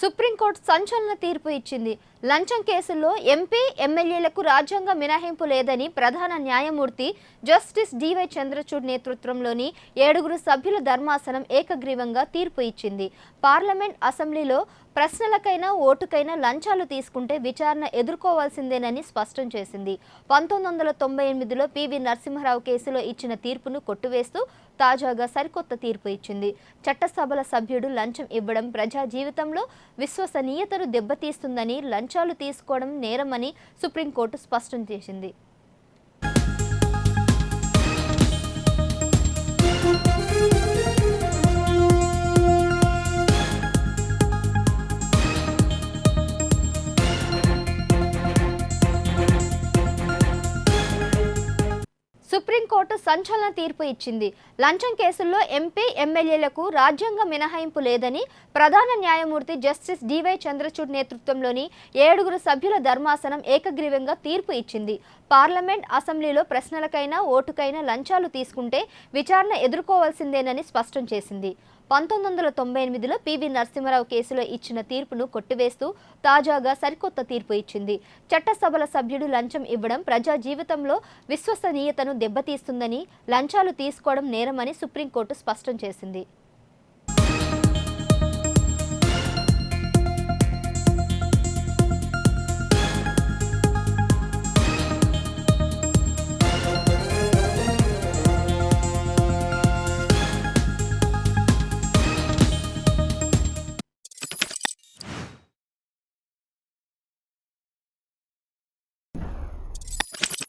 Supreme court సంచలన తీర్పు ఇచ్చింది. లంచం కేసుల్లో ఎంపీ, ఎమ్మెల్యేలకు రాజ్యాంగ మినహాయింపు లేదని ప్రధాన న్యాయమూర్తి జస్టిస్ డివై చంద్రచూడ్ నేతృత్వంలోని 7 సభ్యుల ధర్మాసనం ఏకగ్రీవంగా తీర్పు ఇచ్చింది. పార్లమెంట్, అసెంబ్లీలో ప్రశ్నలకైనా ఓటుకైనా లంచాలు తీసుకుంటే విచారణ ఎదుర్కోవాల్సిందేనని స్పష్టం చేసింది. 1998లో పివి నరసింహారావు కేసులో ఇచ్చిన తీర్పును కొట్టివేస్తూ తాజాగా సరికొత్త తీర్పు ఇచ్చింది. చట్టసభల సభ్యుడు లంచం ఇవ్వడం ప్రజా జీవితంలో విశ్వసనీయతను దెబ్బతీస్తుందని, లంచాలు తీసుకోవడం నేరమని సుప్రీంకోర్టు స్పష్టం చేసింది. సుప్రీంకోర్టు సంచలన తీర్పు ఇచ్చింది. లంచం కేసుల్లో ఎంపీ, ఎమ్మెల్యేలకు రాజ్యాంగ మినహాయింపు లేదని ప్రధాన న్యాయమూర్తి జస్టిస్ డివై చంద్రచూడ్ నేతృత్వంలోని 7 సభ్యుల ధర్మాసనం ఏకగ్రీవంగా తీర్పు ఇచ్చింది. పార్లమెంట్, అసెంబ్లీలో ప్రశ్నలకైనా ఓటుకైనా లంచాలు తీసుకుంటే విచారణ ఎదుర్కోవాల్సిందేనని స్పష్టం చేసింది. 1998లో పివి నరసింహారావు కేసులో ఇచ్చిన తీర్పును కొట్టివేస్తూ తాజాగా సరికొత్త తీర్పు ఇచ్చింది. చట్టసభల సభ్యుడు లంచం ఇవ్వడం ప్రజా జీవితంలో విశ్వసనీయతను దెబ్బతీస్తుందని, లంచాలు తీసుకోవడం నేరమని సుప్రీంకోర్టు స్పష్టం చేసింది.